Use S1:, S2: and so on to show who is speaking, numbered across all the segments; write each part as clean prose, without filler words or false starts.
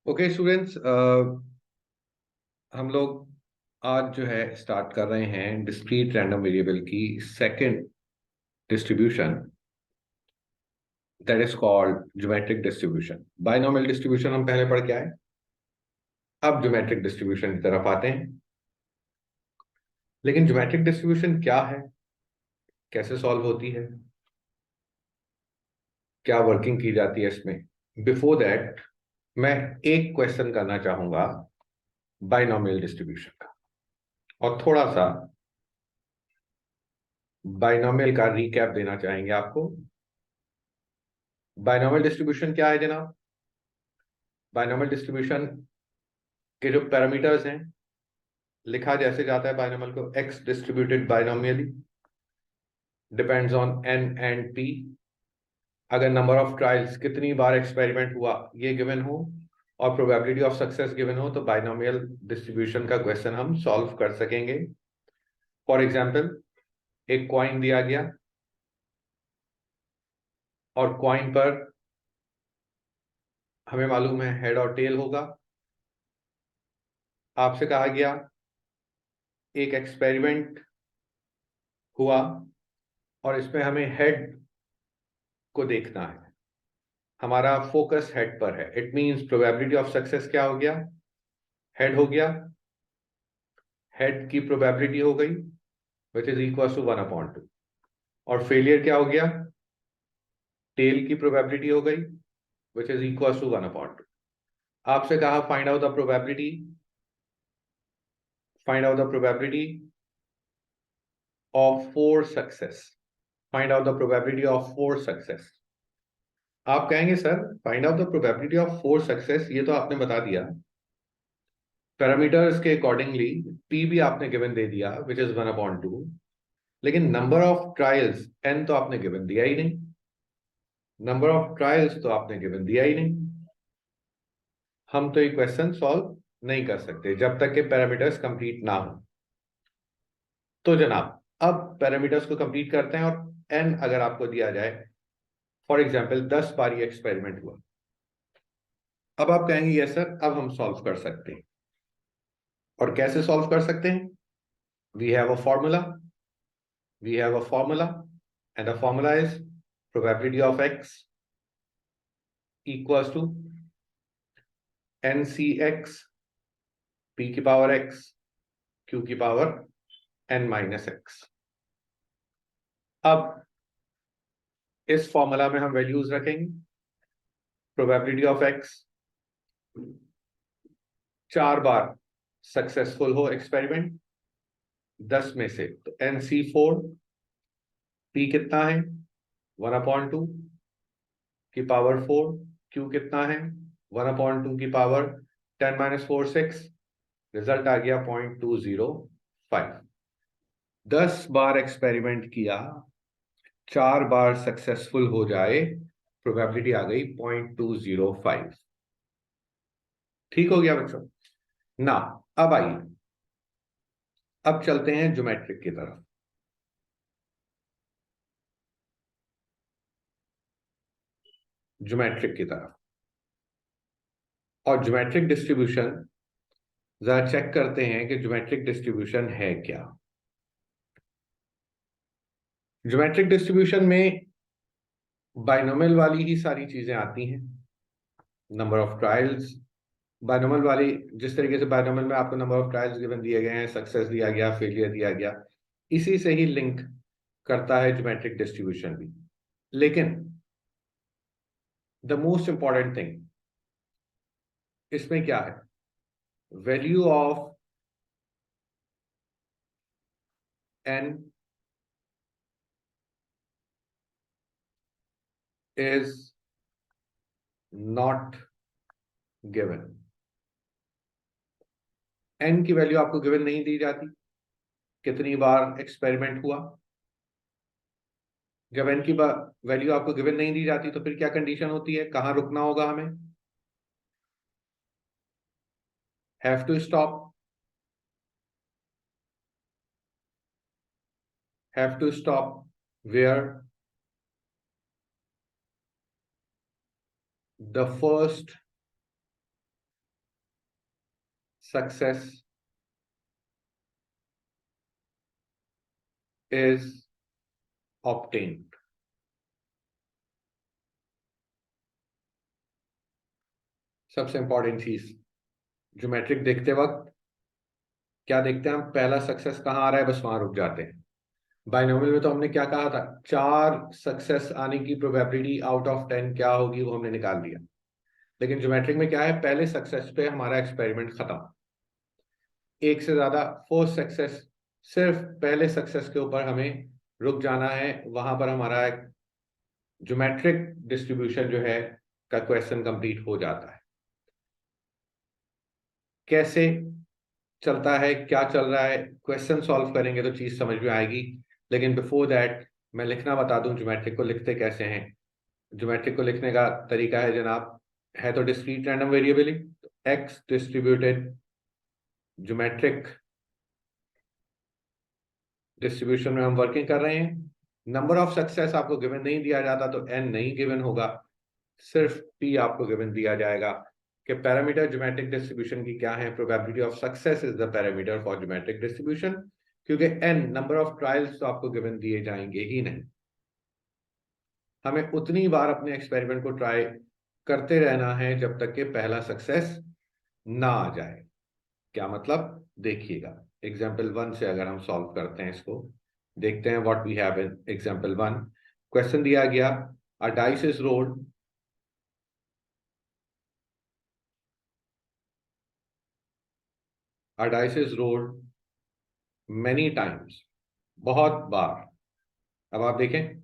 S1: Okay students, हम लोग आज जो है स्टार्ट कर रहे हैं डिस्क्रीट रैंडम वेरिएबल की second distribution, that is called geometric distribution. Binomial distribution हम पहले पढ़ के आए। अब ज्योमेट्रिक डिस्ट्रीब्यूशन की तरफ आते हैं। लेकिन ज्योमेट्रिक डिस्ट्रीब्यूशन क्या है, कैसे सॉल्व होती है, क्या वर्किंग की जाती है इसमें, बिफोर दैट मैं एक क्वेश्चन करना चाहूंगा बाइनोमियल डिस्ट्रीब्यूशन का, और थोड़ा सा बाइनोमियल का रिकैप देना चाहेंगे आपको। बाइनोमियल डिस्ट्रीब्यूशन क्या है जनाब? बाइनोमियल डिस्ट्रीब्यूशन के जो पैरामीटर्स हैं, लिखा जैसे जाता है बाइनोमियल को, X distributed binomially depends on N and P. अगर नंबर ऑफ ट्रायल्स, कितनी बार एक्सपेरिमेंट हुआ, ये गिवन हो, और प्रोबेबिलिटी ऑफ सक्सेस गिवन हो, तो बाइनोमियल डिस्ट्रीब्यूशन का क्वेश्चन हम सॉल्व कर सकेंगे। फॉर एग्जाम्पल, एक कॉइन दिया गया और कॉइन पर हमें मालूम है हेड और टेल होगा। आपसे कहा गया एक एक्सपेरिमेंट हुआ और इसमें हमें हेड को देखना है, हमारा फोकस हेड पर है। It means probability of success क्या हो गया? हेड हो गया। हेड की प्रोबेबिलिटी हो गई विच इज इक्वल टू 1/2। और फेलियर क्या हो गया? टेल की प्रोबेबिलिटी हो गई विच इज इक्वल टू 1/2। आपसे कहा find out the probability, find out the probability of 4 success, find out the probability of 4 success. आप कहेंगे sir find out the probability of 4 success, ये तो आपने बता दिया, पैरामीटर्स के अकॉर्डिंगली पी भी आपने गिवन दे दिया विच इज 1/2, लेकिन नंबर ऑफ ट्रायल्स एन तो आपने गिवन दिया ही नहीं। नंबर ऑफ ट्रायल्स तो आपने गिवन दिया ही नहीं। हम तो ये क्वेश्चन सॉल्व नहीं कर सकते जब तक कि पैरामीटर्स कंप्लीट ना हो। तो जनाब, अब पैरामीटर्स को कंप्लीट करते हैं और एन अगर आपको दिया जाए, फॉर एग्जाम्पल 10 बार ये एक्सपेरिमेंट हुआ, अब आप कहेंगे यस सर अब हम सॉल्व कर सकते हैं। और कैसे सॉल्व कर सकते हैं? We have a formula, we have a formula, and the formula is probability of X equals to N C X P की पावर एक्स क्यू की पावर एन माइनस एक्स। अब इस फॉर्मूला में हम वैल्यूज रखेंगे। प्रोबेबिलिटी ऑफ एक्स, 4 बार successful हो experiment 10 में से, तो एन सी 4, पी कितना है 1/2 की पावर 4, क्यू कितना है 1/2 की पावर 10 - 4 6, रिजल्ट आ गया 0.205। 10 बार एक्सपेरिमेंट किया, 4 बार सक्सेसफुल हो जाए, प्रोबेबिलिटी आ गई 0.205। ठीक हो गया बच्चों ना? अब आइए, अब चलते हैं ज्योमेट्रिक की तरफ। ज्योमेट्रिक की तरफ और ज्योमेट्रिक डिस्ट्रीब्यूशन जरा चेक करते हैं कि ज्योमेट्रिक डिस्ट्रीब्यूशन है क्या। ज्योमेट्रिक डिस्ट्रीब्यूशन में बाइनोमियल वाली ही सारी चीजें आती हैं। नंबर ऑफ ट्रायल्स, बाइनोमियल वाली, जिस तरीके से बाइनोमियल में आपको नंबर ऑफ ट्रायल्स गिवन दिए गए हैं, सक्सेस दिया गया, फेलियर दिया गया, इसी से ही लिंक करता है ज्योमेट्रिक डिस्ट्रीब्यूशन भी। लेकिन द मोस्ट इंपॉर्टेंट थिंग इसमें क्या है? Value of N is not given. N की वैल्यू आपको गिवन नहीं दी जाती, कितनी बार एक्सपेरिमेंट हुआ। जब एन की वैल्यू आपको गिवन नहीं दी जाती तो फिर क्या कंडीशन होती है, कहां रुकना होगा हमें? Have to stop, have to stop where the first success is obtained. सबसे इंपॉर्टेंट चीज, ज्योमेट्रिक देखते वक्त क्या देखते हैं हम, पहला सक्सेस कहाँ आ रहा है, बस वहां रुक जाते हैं। बाइनोमियल में तो हमने क्या कहा था, 4 सक्सेस आने की प्रोबेबिलिटी आउट ऑफ 10 क्या होगी वो हमने निकाल दिया। लेकिन ज्योमेट्रिक में क्या है, पहले सक्सेस पे हमारा एक्सपेरिमेंट खत्म। एक से ज्यादा फोर्थ सक्सेस, सिर्फ पहले सक्सेस के ऊपर हमें रुक जाना है, वहां पर हमारा ज्योमेट्रिक डिस्ट्रीब्यूशन जो है का क्वेश्चन कंप्लीट हो जाता है। कैसे चलता है, क्या चल रहा है, क्वेश्चन सॉल्व करेंगे तो चीज समझ में आएगी। लेकिन बिफोर दैट मैं लिखना बता दूं, ज्योमेट्रिक को लिखते कैसे हैं। ज्योमेट्रिक को लिखने का तरीका है जनाब, है तो डिस्क्रीट रैंडम वेरिएबल ही, एक्स डिस्ट्रीब्यूटेड ज्योमेट्रिक डिस्ट्रीब्यूशन में हम वर्किंग कर रहे हैं। नंबर ऑफ सक्सेस आपको गिवन नहीं दिया जाता तो एन नहीं गिवन होगा, सिर्फ पी आपको गिवन दिया जाएगा कि पैरामीटर ज्योमेट्रिक डिस्ट्रीब्यूशन की क्या है, probability of success is the parameter for geometric distribution. क्योंकि एन नंबर ऑफ ट्रायल्स तो आपको गिवन दिए जाएंगे ही नहीं, हमें उतनी बार अपने एक्सपेरिमेंट को ट्राई करते रहना है जब तक कि पहला सक्सेस ना आ जाए। क्या मतलब, देखिएगा एग्जाम्पल 1 से अगर हम सॉल्व करते हैं इसको, देखते हैं what we have in example 1। Question दिया गया, a dice is rolled, a dice is rolled many times, बहुत बार। अब आप देखें,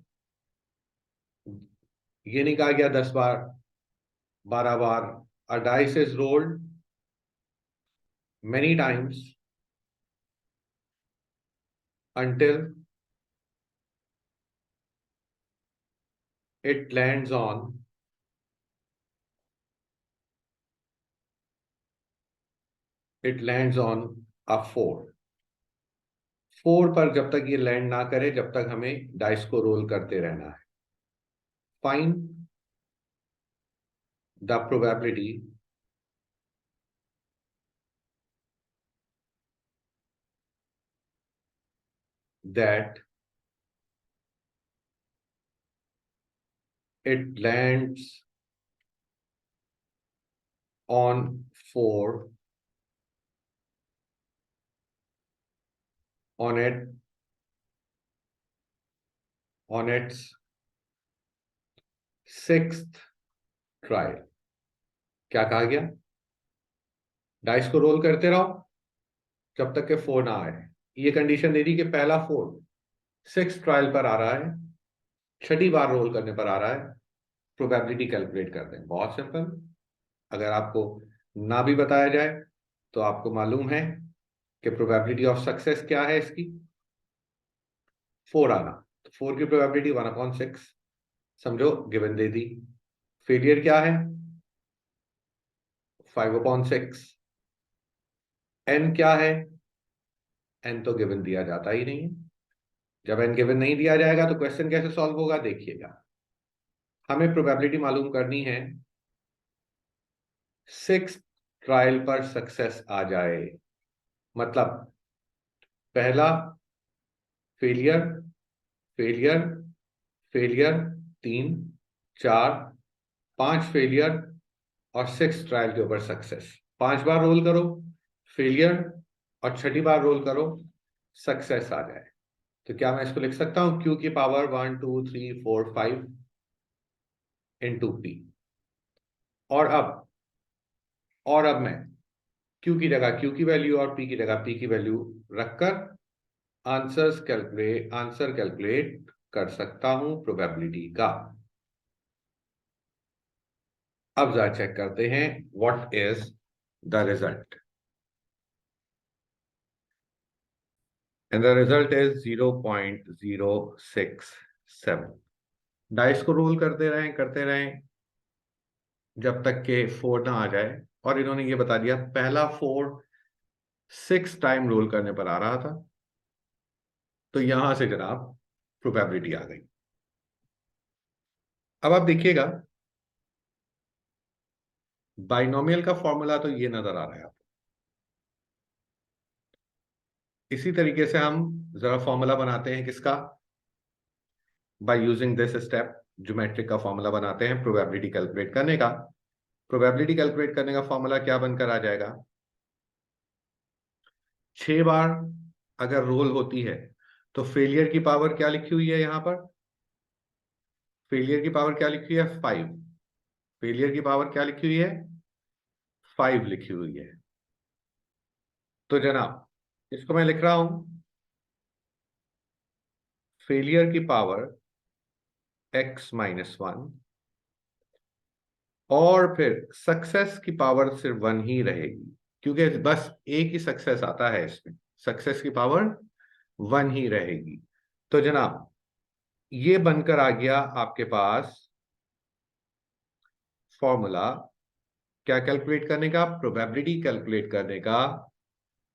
S1: ये नहीं कहा गया 10 बार 12 बार, a dice is rolled many times until it lands on a 4। 4 पर जब तक ये लैंड ना करे जब तक हमें डाइस को रोल करते रहना है। Find the probability that it lands on 4 on its 6th trial. क्या कहा गया, डाइस को रोल करते रहो जब तक के 4 ना आए। ये कंडीशन दे दी कि पहला 4 6th ट्रायल पर आ रहा है, छठी बार रोल करने पर आ रहा है, प्रोबेबिलिटी कैलकुलेट करते हैं। बहुत सिंपल, अगर आपको ना भी बताया जाए तो आपको मालूम है कि प्रोबेबिलिटी ऑफ सक्सेस क्या है इसकी, 4 आना। तो 4 की प्रोबेबिलिटी 1/6, समझो गिवन दे दी। फेलियर क्या है, 5/6। एन क्या है, एन तो गिवन दिया जाता ही नहीं है। जब एन गिवन नहीं दिया जाएगा तो क्वेश्चन कैसे सॉल्व होगा, देखिएगा। हमें प्रोबेबिलिटी मालूम करनी है 6 ट्रायल पर सक्सेस आ जाए, मतलब पहला फेलियर, फेलियर, फेलियर, 3 4 5 फेलियर और 6 ट्रायल के ऊपर सक्सेस। 5 बार रोल करो फेलियर और छठी बार रोल करो सक्सेस आ जाए। तो क्या मैं इसको लिख सकता हूं, क्यू की पावर 1 2 3 4 5 इंटू पी। और अब मैं क्यू की जगह क्यू की वैल्यू और पी की जगह पी की वैल्यू रखकर आंसर कैलकुलेट कर सकता हूं प्रोबेबिलिटी का। अब जरा चेक करते हैं what is the result, and the result is 0.067। Dice को रोल करते रहें जब तक के 4 ना आ जाए। और इन्होंने ये बता दिया पहला 4 6 टाइम रोल करने पर आ रहा था, तो यहां से जनाब प्रोबेबिलिटी आ गई। अब आप देखिएगा, बाइनोमियल का फॉर्मूला तो ये नजर आ रहा है आपको, इसी तरीके से हम जरा फॉर्मूला बनाते हैं किसका, by using this step geometric का फॉर्मूला बनाते हैं प्रोबेबिलिटी कैलकुलेट करने का। प्रोबेबिलिटी कैलकुलेट करने का फॉर्मूला क्या बनकर आ जाएगा, 6 बार अगर रोल होती है तो फेलियर की पावर क्या लिखी हुई है यहां पर, फेलियर की पावर क्या लिखी हुई है 5, फेलियर की पावर क्या लिखी हुई है 5 लिखी हुई है। तो जनाब इसको मैं लिख रहा हूं फेलियर की पावर x-1 और फिर सक्सेस की पावर सिर्फ 1 ही रहेगी, क्योंकि बस एक ही सक्सेस आता है इसमें, सक्सेस की पावर 1 ही रहेगी। तो जनाब ये बनकर आ गया आपके पास फॉर्मूला क्या कैलकुलेट करने का, प्रोबेबिलिटी कैलकुलेट करने का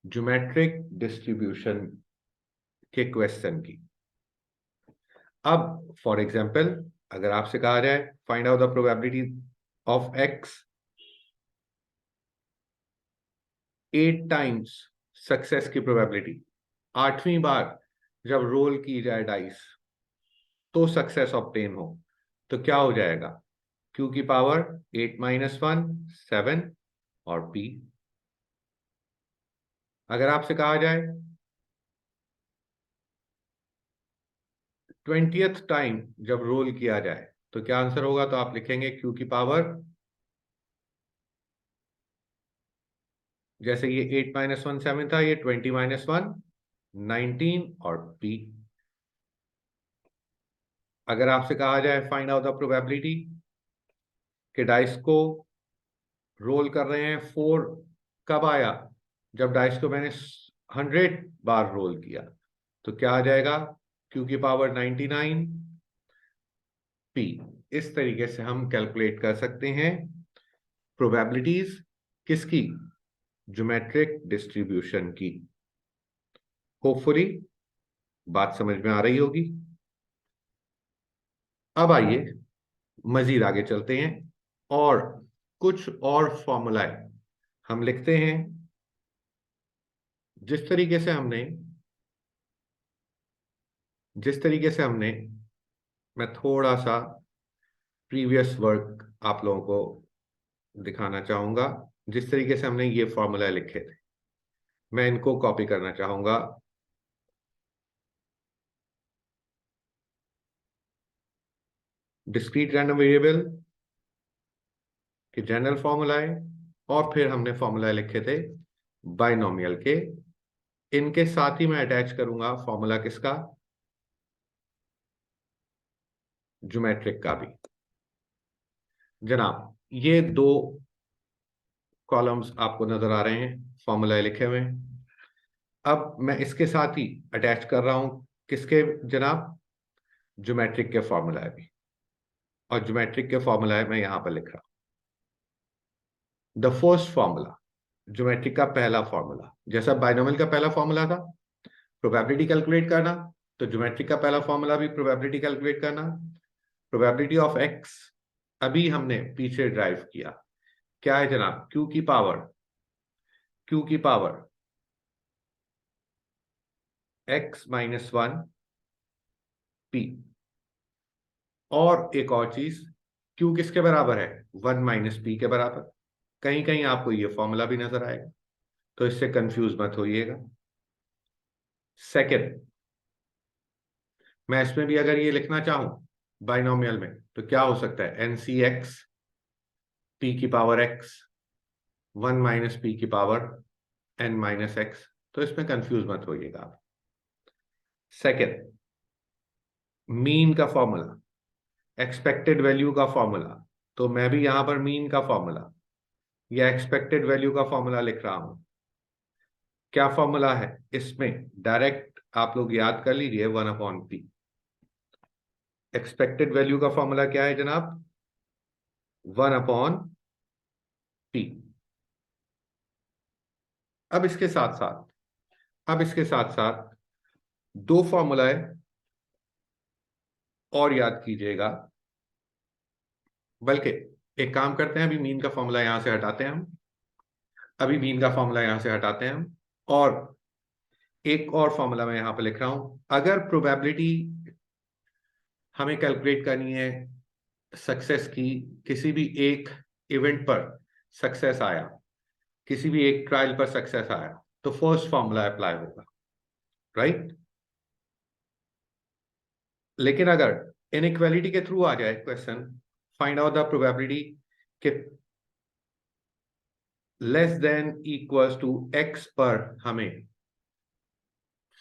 S1: ज्योमेट्रिक डिस्ट्रीब्यूशन के क्वेश्चन की। अब फॉर एग्जांपल अगर आपसे कहा जाए find out the probability of x 8 times success की प्रोबेबिलिटी, 8वीं बार जब रोल की जाए डाइस तो सक्सेस ऑब्टेन हो, तो क्या हो जाएगा, q की पावर 8-1 7 और p। अगर आपसे कहा जाए 20th टाइम जब रोल किया जाए तो क्या आंसर होगा, तो आप लिखेंगे q की पावर, जैसे ये 8-1 7 था, ये 20-1 19 और p। अगर आपसे कहा जाए फाइंड आउट द प्रोबेबिलिटी कि डाइस को रोल कर रहे हैं 4, कब आया, जब डाइस को मैंने 100 बार रोल किया, तो क्या आ जाएगा q की पावर 99 p। इस तरीके से हम कैलकुलेट कर सकते हैं प्रोबेबिलिटीज किसकी, ज्योमेट्रिक डिस्ट्रीब्यूशन की। होपफुली बात समझ में आ रही होगी। अब आइए मजीद आगे चलते हैं और कुछ और फॉर्मूलाए हम लिखते हैं। जिस तरीके से हमने मैं थोड़ा सा प्रीवियस वर्क आप लोगों को दिखाना चाहूंगा, जिस तरीके से हमने ये फॉर्मूला लिखे थे मैं इनको कॉपी करना चाहूंगा। डिस्क्रीट रैंडम वेरिएबल के जनरल फॉर्मूलाए और फिर हमने फॉर्मूला लिखे थे बाइनोमियल के, इनके साथ ही मैं अटैच करूंगा फॉर्मूला किसका, ज्योमेट्रिक का भी। जनाब ये 2 कॉलम्स आपको नजर आ रहे हैं फॉर्मूला लिखे हुए, अब मैं इसके साथ ही अटैच कर रहा हूं किसके जनाब, ज्योमेट्रिक के फॉर्मूला भी, और ज्योमेट्रिक के फॉर्मूला मैं यहां पर लिख रहा हूं। द फर्स्ट फॉर्मूला, ज्योमेट्रिक का पहला फॉर्मूला, जैसा बाइनोमियल का पहला फॉर्मूला था प्रोबेबिलिटी कैलकुलेट करना, तो ज्योमेट्रिक का पहला फॉर्मूला भी प्रोबेबिलिटी कैलकुलेट करना। प्रोबेबिलिटी ऑफ एक्स अभी हमने पीछे ड्राइव किया, क्या है जनाब, q की पावर x-1 p। और एक और चीज, q किसके बराबर है 1 - p के बराबर, कहीं कहीं आपको ये फॉर्मूला भी नजर आएगा, तो इससे कंफ्यूज मत होइएगा। सेकंड, मैं इसमें भी अगर ये लिखना चाहूं बाइनोमियल में तो क्या हो सकता है, NCx p की पावर x 1 - p की पावर n-x, तो इसमें कंफ्यूज मत होइएगा आप। सेकंड, मीन का फॉर्मूला, एक्सपेक्टेड वैल्यू का फॉर्मूला, तो मैं भी यहां पर मीन का फॉर्मूला या एक्सपेक्टेड वैल्यू का फॉर्मूला लिख रहा हूं। क्या फॉर्मूला है इसमें, डायरेक्ट आप लोग याद कर लीजिए 1/p। एक्सपेक्टेड वैल्यू का फॉर्मूला क्या है जनाब, 1/p। अब इसके साथ साथ 2 फॉर्मूलाए और याद कीजिएगा, बल्कि एक काम करते हैं, अभी मीन का फॉर्मूला यहां से हटाते हैं हम, और एक और फॉर्मूला मैं यहां पे लिख रहा हूं। अगर प्रोबेबिलिटी हमें कैलकुलेट करनी है सक्सेस की, किसी भी एक इवेंट पर सक्सेस आया, किसी भी एक ट्रायल पर सक्सेस आया, तो फर्स्ट फॉर्मूला अप्लाई होगा, राइट। लेकिन अगर इनइक्वालिटी के थ्रू आ जाए question, find out the probability कि less than equals to X पर हमें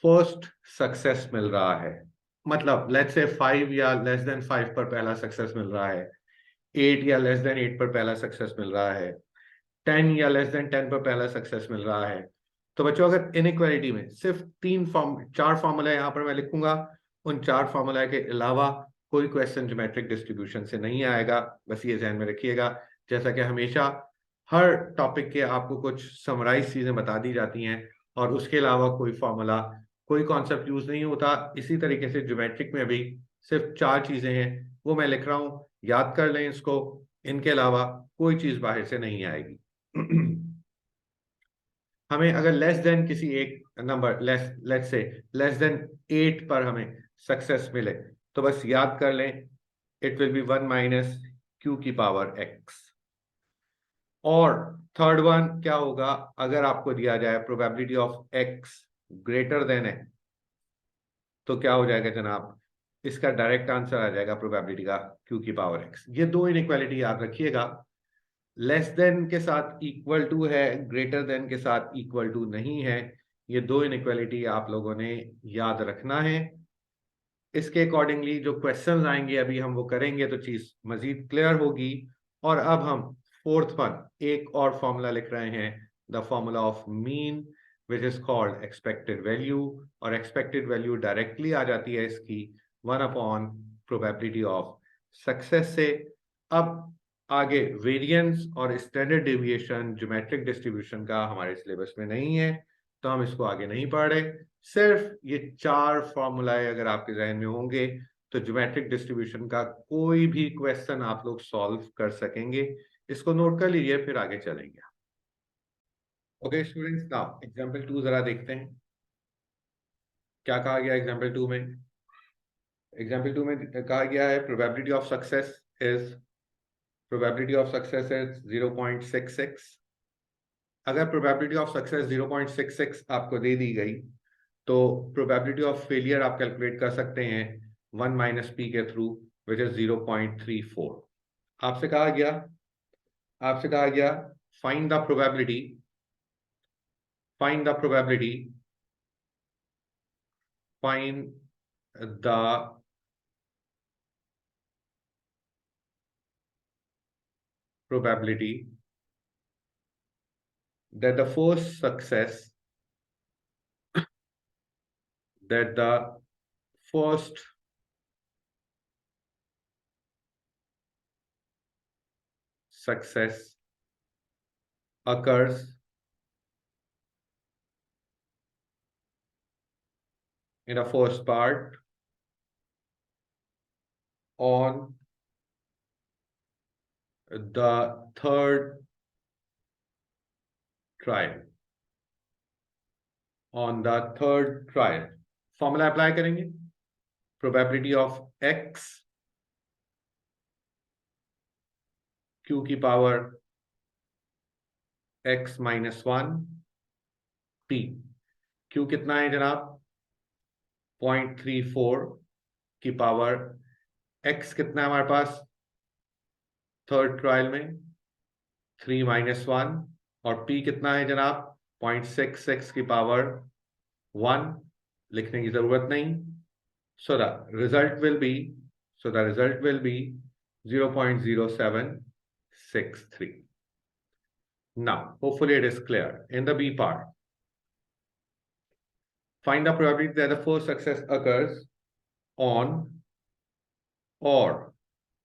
S1: फर्स्ट सक्सेस मिल रहा है, मतलब लेट्स से 5 या लेस देन 5 पर पहला सक्सेस मिल रहा है, 8 या लेस देन 8 पर पहला सक्सेस मिल रहा है, 10 या लेस देन 10 पर पहला सक्सेस मिल रहा है। तो बच्चों अगर इनइक्वालिटी में सिर्फ 4 फॉर्मूला यहां पर मैं लिखूंगा, उन 4 फॉर्मूला के अलावा कोई क्वेश्चन ज्योमेट्रिक डिस्ट्रीब्यूशन से नहीं आएगा, बस ये ध्यान में रखिएगा। जैसा कि हमेशा हर टॉपिक के आपको कुछ समराइज चीजें बता दी जाती हैं और उसके अलावा कोई फॉर्मूला, कोई कॉन्सेप्ट यूज नहीं होता। इसी तरीके से ज्योमेट्रिक में भी सिर्फ 4 चीजें हैं, वो मैं लिख रहा हूं, याद कर लें इसको। इनके अलावा कोई चीज बाहर से नहीं आएगी। हमें अगर लेस देन किसी एक number, let's say less than 8 पर हमें सक्सेस मिले, तो बस याद कर लें, it will be 1 minus Q की पावर एक्स। और थर्ड वन क्या होगा, अगर आपको दिया जाए probability of x greater than है, तो क्या हो जाएगा जनाब, इसका डायरेक्ट आंसर आ जाएगा प्रोबेबिलिटी का क्यू की पावर एक्स। ये दो इनइक्वालिटी याद रखिएगा, लेस देन के साथ इक्वल टू है, ग्रेटर देन के साथ इक्वल टू नहीं है। ये दो इनइक्वालिटी आप लोगों ने याद रखना है। इसके अकॉर्डिंगली जो क्वेश्चंस आएंगे अभी हम वो करेंगे तो चीज मजीद क्लियर होगी। और अब हम फोर्थ वन एक और फॉर्मूला लिख रहे हैं, the formula of mean which is called expected value. और एक्सपेक्टेड वैल्यू डायरेक्टली आ जाती है इसकी 1 अपॉन प्रोबेबिलिटी ऑफ सक्सेस से। अब आगे वेरिएंस और स्टैंडर्ड डेविएशन ज्योमेट्रिक डिस्ट्रीब्यूशन का हमारे सिलेबस में नहीं है, तो हम इसको आगे नहीं पढ़ रहे। सिर्फ ये 4 फॉर्मूलाए अगर आपके जहन में होंगे तो ज्योमेट्रिक डिस्ट्रीब्यूशन का कोई भी क्वेश्चन आप लोग सॉल्व कर सकेंगे। इसको नोट कर लीजिए, फिर आगे चलेंगे। ओके स्टूडेंट्स, नाउ एग्जांपल 2 जरा देखते हैं क्या कहा गया एग्जांपल 2 में। एग्जांपल 2 में कहा गया है probability of success is, probability of success is 0.66। अगर प्रोबेबिलिटी ऑफ सक्सेस 0.66 आपको दे दी गई, तो प्रोबेबिलिटी ऑफ फेलियर आप कैलकुलेट कर सकते हैं 1 माइनस पी के थ्रू, विच इज 0.34। आपसे कहा गया आपसे कहा गया find the probability, find the probability, find the probability that the first success, that the first success occurs in the first part on the third trial, on the third trial। Formula apply करेंगे, probability of x q की power x minus 1 p। q कितना है जनाब, 0.34 की power x कितना है हमारे पास third trial में, 3 माइनस 1। और p कितना है जनाब, 0.66 की पावर 1, लिखने की जरूरत नहीं। So the result will be, so the result will be 0.0763। Now, hopefully it is clear. In the B part, find the probability that the first success occurs on or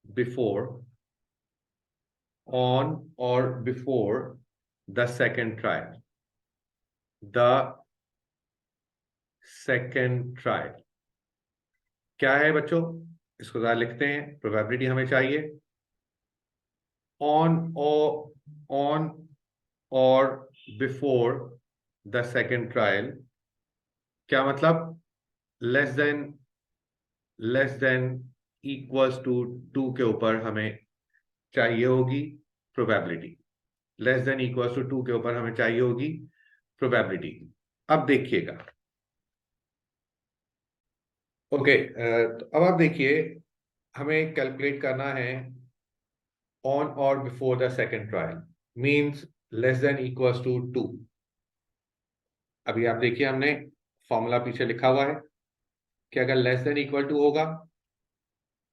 S1: before, on or before the second trial, the second trial। क्या है बच्चों, इसको जरा लिखते हैं। Probability हमें चाहिए on or before the second trial क्या मतलब? लेस देन इक्वल्स टू 2 के ऊपर हमें चाहिए होगी probability. Less than equals to 2 के ऊपर हमें चाहिए होगी प्रोबेबिलिटी। अब देखिएगा, ओके, तो अब आप देखिए, हमें कैलकुलेट करना है on or before the second trial, means less than equals to 2। अभी आप देखिए, हमने फॉर्मूला पीछे लिखा हुआ है कि अगर लेस देन इक्वल टू होगा,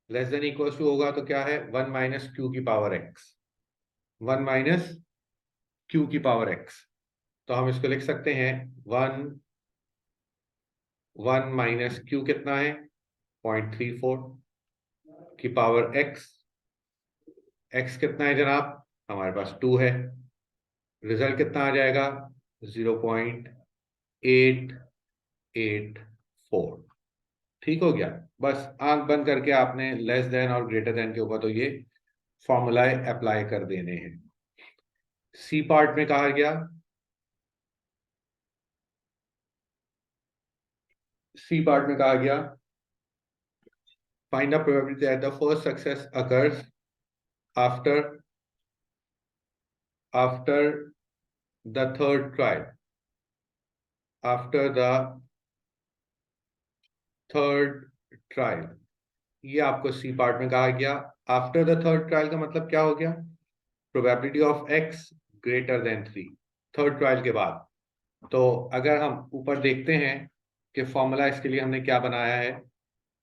S1: लेस देन इक्वल्स टू होगा तो क्या है, 1 माइनस क्यू की पावर एक्स, 1 माइनस क्यू की पावर एक्स। तो हम इसको लिख सकते हैं 1 माइनस क्यू कितना है, 0.34 की पावर एक्स। एक्स कितना है जनाब, हमारे पास 2 है। रिजल्ट कितना आ जाएगा, 0.884। ठीक हो गया। बस आंख बंद करके आपने लेस देन और ग्रेटर देन के ऊपर तो ये फॉर्मूलाए अप्लाई कर देने हैं। सी पार्ट में कहा गया, सी पार्ट में कहा गया, find the probability that the first success occurs after after the third trial, after the third trial. ये आपको सी पार्ट में कहा गया। आफ्टर द थर्ड ट्रायल का मतलब क्या हो गया, probability of x greater than 3, third trial के बाद। तो अगर हम ऊपर देखते हैं कि फॉर्मूला इसके लिए हमने क्या बनाया है,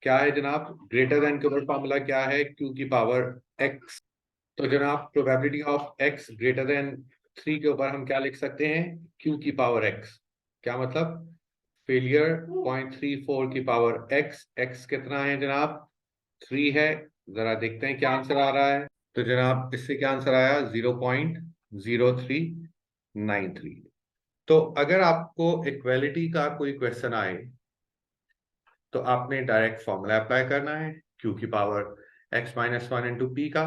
S1: क्या है जनाब, ग्रेटर देन के ऊपर फॉर्मूला क्या है, क्यू की पावर एक्स। तो जनाब probability of x greater than 3 के ऊपर हम क्या लिख सकते हैं, क्यू की पावर एक्स। क्या मतलब, फेलियर 0.34 की पावर एक्स। एक्स कितना है जनाब, 3 है। जरा देखते हैं क्या आंसर आ रहा है। तो जनाब इससे क्या आंसर आया, 0.0393। तो अगर आपको इक्वालिटी का कोई क्वेश्चन आए तो आपने डायरेक्ट फॉर्मूला अप्लाई करना है, क्यू की पावर x-1 इंटू पी का।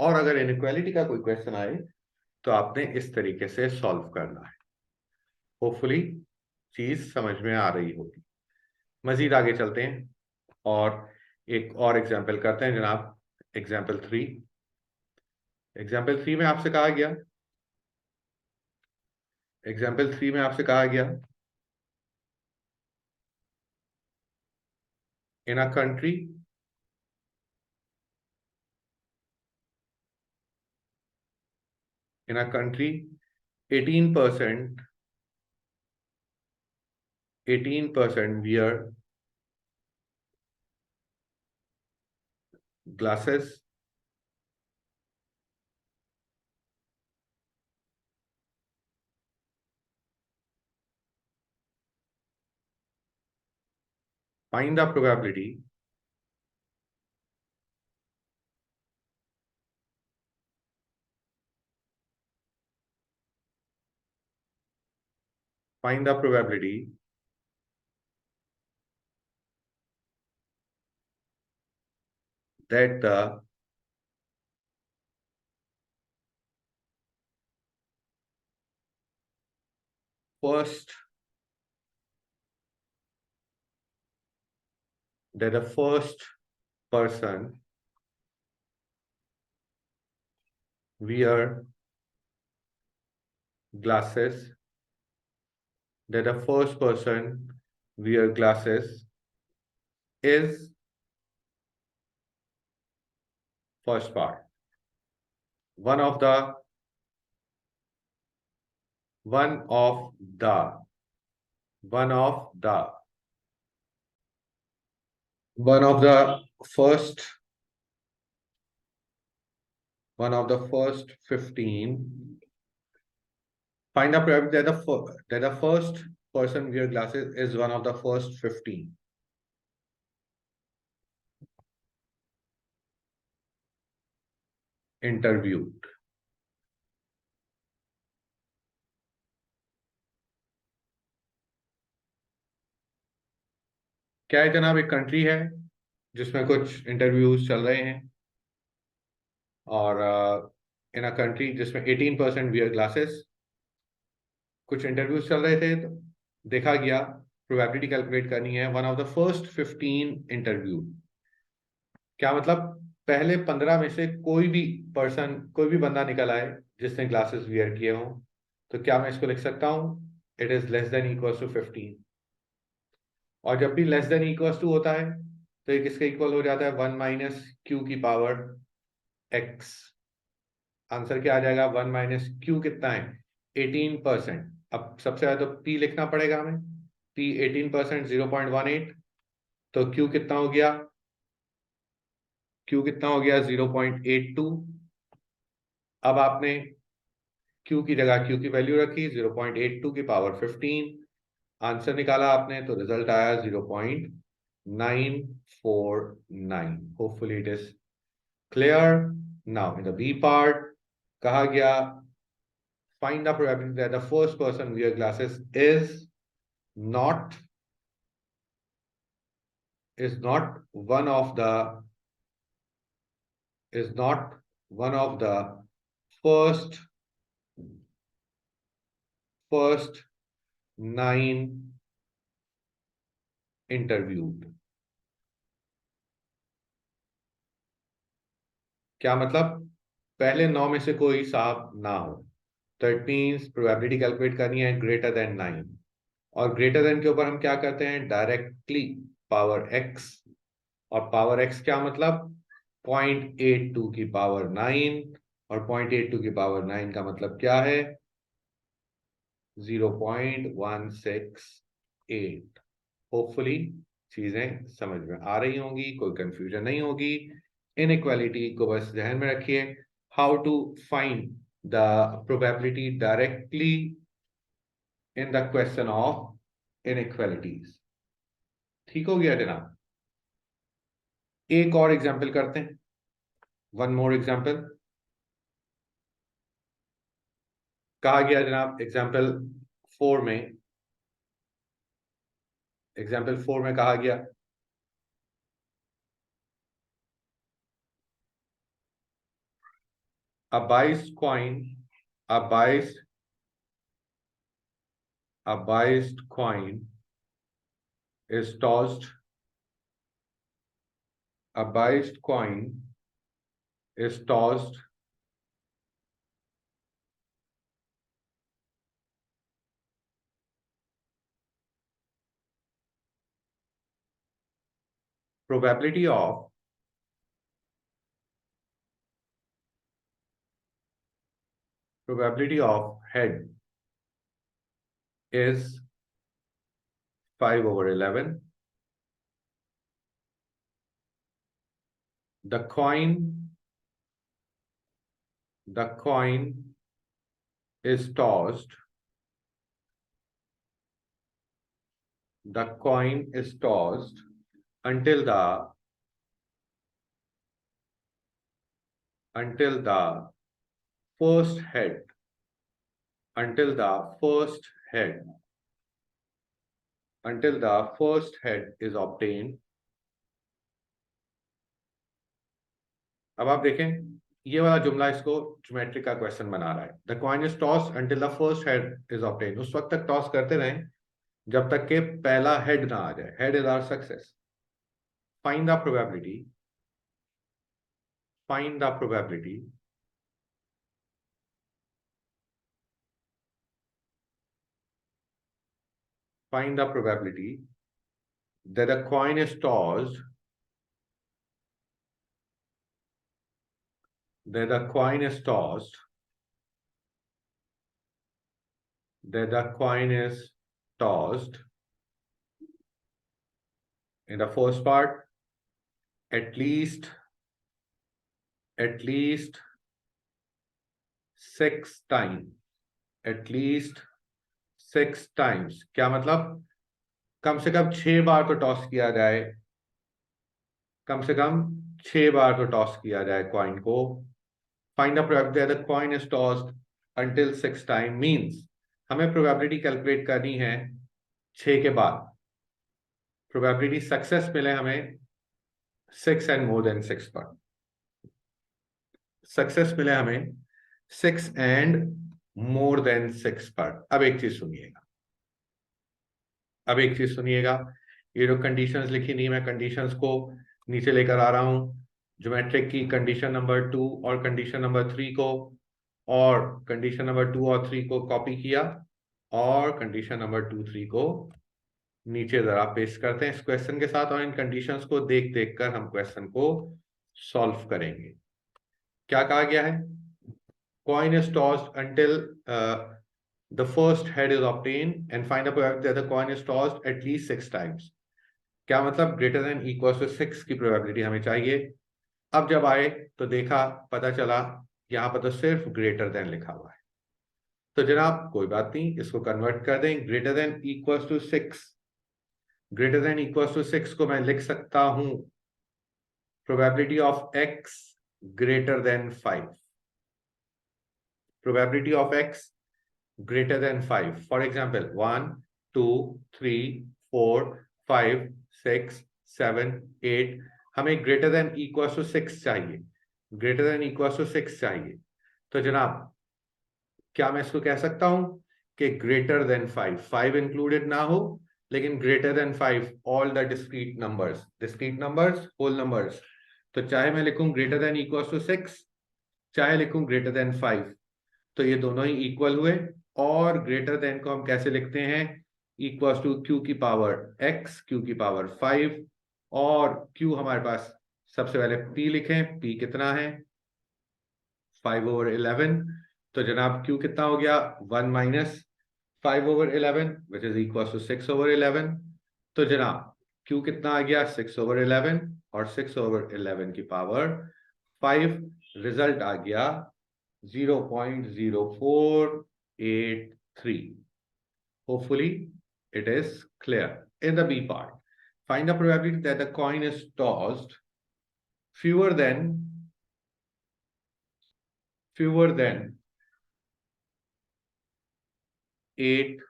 S1: और अगर इनइक्वालिटी का कोई क्वेश्चन आए तो आपने इस तरीके से सॉल्व करना है। होपफुली चीज समझ में आ रही होगी। मजीद आगे चलते हैं और एक और एग्जाम्पल करते हैं जनाब। एग्जाम्पल 3, एग्जाम्पल 3 में आपसे कहा गया, एग्जाम्पल 3 में आपसे कहा गया, in a country, in a country 18% 18% wear glasses, find the probability find the probability that the first person wear glasses, that the first person wear glasses is first part. One of the one of the one of the one of the first one of the first 15. Find the probability that the first person wear glasses is one of the first 15 interviewed. क्या है जनाब, एक country है जिसमें कुछ interviews चल रहे हैं, और इन अ कंट्री जिसमें 18% वियर ग्लासेस, कुछ इंटरव्यूज चल रहे थे। तो देखा गया प्रोबेबिलिटी कैलकुलेट करनी है one of the first 15 interview. क्या मतलब? पहले 15 में से कोई भी बंदा निकल आए जिसने ग्लासेस वियर किए हों, तो क्या मैं इसको लिख सकता हूं? It is less than equal to 15। और जब भी लेस देन इक्वल टू होता है तो ये किसके इक्वल हो जाता है? 1 माइनस क्यू की पावर एक्स। आंसर क्या आ जाएगा? 1 माइनस क्यू कितना है? 18%। अब सबसे ज्यादा तो पी लिखना पड़ेगा हमें। पी 18%, 0.18। तो क्यू कितना हो गया? क्यू कितना हो गया? 0.82। अब आपने क्यू की जगह क्यू की वैल्यू रखी 0.82 की पावर 15। आंसर निकाला आपने तो रिजल्ट आया 0.949। Hopefully it is clear. Now in the B part कहा गया find the probability that the first person wear glasses not is not one of the is not one of the first first 9 interviewed। क्या मतलब? पहले 9 में से कोई साहब ना हो, तो इट मीन्स प्रोबेबिलिटी कैलकुलेट करनी है ग्रेटर देन 9। और ग्रेटर देन के ऊपर हम क्या करते हैं? Directly power x. और पावर एक्स क्या मतलब? 0.82 की पावर 9। और 0.82 की पावर 9 का मतलब क्या है? 0.168। होपफुली चीजें समझ में आ रही होंगी, कोई कंफ्यूजन नहीं होगी। इनइक्वालिटी को बस ध्यान में रखिए। How to find the probability directly in the question of inequalities. ठीक हो गया जनाब? एक और एग्जाम्पल करते हैं, वन मोर एग्जाम्पल। कहा गया जनाब एग्जाम्पल 4 में कहा गया a biased coin a biased a biased coin is tossed a biased coin is tossed probability of head is 5/11. The coin is tossed until the first head until the first head is obtained। अब आप देखें, ये वाला जुमला इसको geometry का question बना रहा है। The coin is toss until the first head is obtain. उस वक्त तक टॉस करते रहें जब तक कि पहला हेड ना आ जाए। Head is our success. Find the probability find the probability that the coin is tossed that the coin is tossed in the first part at least 6 times। क्या मतलब? कम से कम 6 बार तो टॉस किया जाए। कम से कम 6 बार तो टॉस किया जाए कॉइन को। Find the probability that the coin is tossed until 6 time means हमें प्रोबेबिलिटी कैलकुलेट करनी है 6 के बाद। प्रोबेबिलिटी सक्सेस मिले हमें 6 एंड मोर देन 6 पर। सक्सेस मिले हमें 6 एंड मोर देन 6 पर। अब एक चीज सुनिएगा, अब एक चीज सुनिएगा, ये जो कंडीशंस लिखी नहीं, मैं कंडीशंस को नीचे लेकर आ रहा हूं। ज्योमेट्रिक की कंडीशन नंबर 2 और कंडीशन नंबर 3 को, और कंडीशन नंबर 2 और 3 को कॉपी किया, और कंडीशन नंबर 2 3 को नीचे जरा पेस्ट करते हैं इस क्वेश्चन के साथ, और इन कंडीशंस को देख देख कर हम क्वेश्चन को सॉल्व करेंगे। क्या कहा गया है? Coin is tossed until the first head is obtained and find the probability that the coin is tossed at least 6 times। क्या मतलब? ग्रेटर देन इक्वल टू 6 की प्रोबेबिलिटी हमें चाहिए। अब जब आए तो देखा, पता चला यहां पर तो सिर्फ ग्रेटर देन लिखा हुआ है, तो जनाब कोई बात नहीं, इसको कन्वर्ट कर दें। Greater than equal to 6, greater than equal to 6 को मैं लिख सकता हूं probability of x greater than 5, probability of x greater than 5. For example, 1, 2, 3, 4, 5, 6, 7, 8। हमें greater than equals to 6 चाहिए, greater than equals to 6 चाहिए। तो जनाब क्या मैं इसको कह सकता हूं कि greater than 5, 5 included ना हो, लेकिन greater than 5 all the discrete numbers whole numbers। तो चाहे मैं लिखूं greater than equals to 6, चाहे लिखूं greater than 5, तो ये दोनों ही इक्वल हुए। और ग्रेटर देन को हम कैसे लिखते हैं? इक्वल्स टू क्यू की पावर x, क्यू की पावर 5, और q हमारे पास सबसे पहले p लिखें, p कितना है? 5/11। तो जनाब q कितना हो गया? 1 minus 5/11 which is equal to 6/11। तो जनाब q कितना आ गया? 6/11, और 6/11 की पावर 5, रिजल्ट आ गया 0.0483। Hopefully it is clear. In the B part, find the probability that the coin is tossed fewer than 8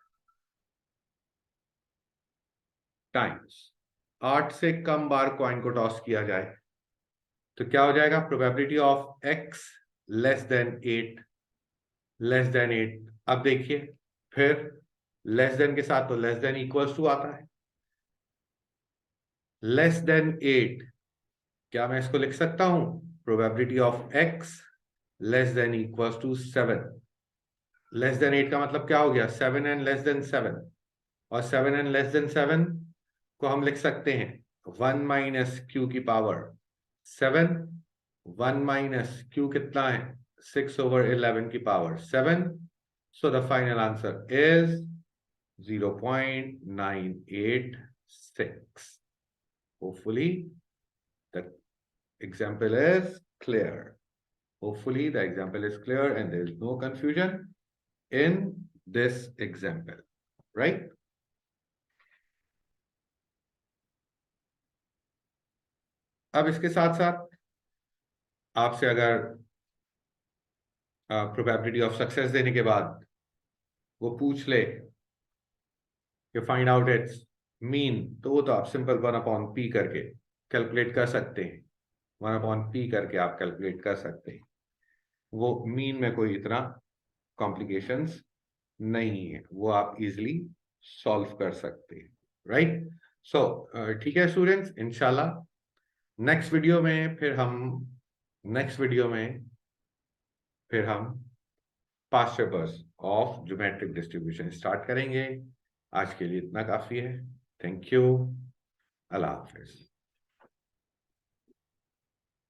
S1: times। 8 से कम बार कॉइन को टॉस किया जाए तो क्या हो जाएगा? Probability of x less than 8, less than 8। अब देखिए, फिर लेस देन के साथ तो लेस देन इक्वल्स टू आता है, लेस देन 8। क्या मैं इसको लिख सकता हूं? Probability of x less than equals to 7। Less than 8 का मतलब क्या हो गया? 7 एंड लेस देन 7, और 7 एंड लेस देन 7 को हम लिख सकते हैं 1 माइनस क्यू की पावर 7। 1 माइनस क्यू कितना है? 6/11 की power 7। So the final answer is 0.986। Hopefully the example is clear. Hopefully the example is clear and there is no confusion in this example, right? अब इसके साथ साथ आपसे अगर प्रोबेबिलिटी ऑफ सक्सेस देने के बाद वो पूछ ले कि फाइंड आउट इट्स मीन, तो वो तो आप सिंपल 1/p करके कैलकुलेट कर सकते हैं। 1/p करके आप कैलकुलेट कर सकते हैं, वो मीन में कोई इतना कॉम्प्लिकेशंस नहीं है, वो आप इजीली सॉल्व कर सकते हैं, राइट? सो ठीक है स्टूडेंट्स, इंशाल्लाह नेक्स्ट वीडियो में फिर हम past papers of geometric distribution start करेंगे। आज के लिए इतना काफी है। Thank you. Allah Hafiz.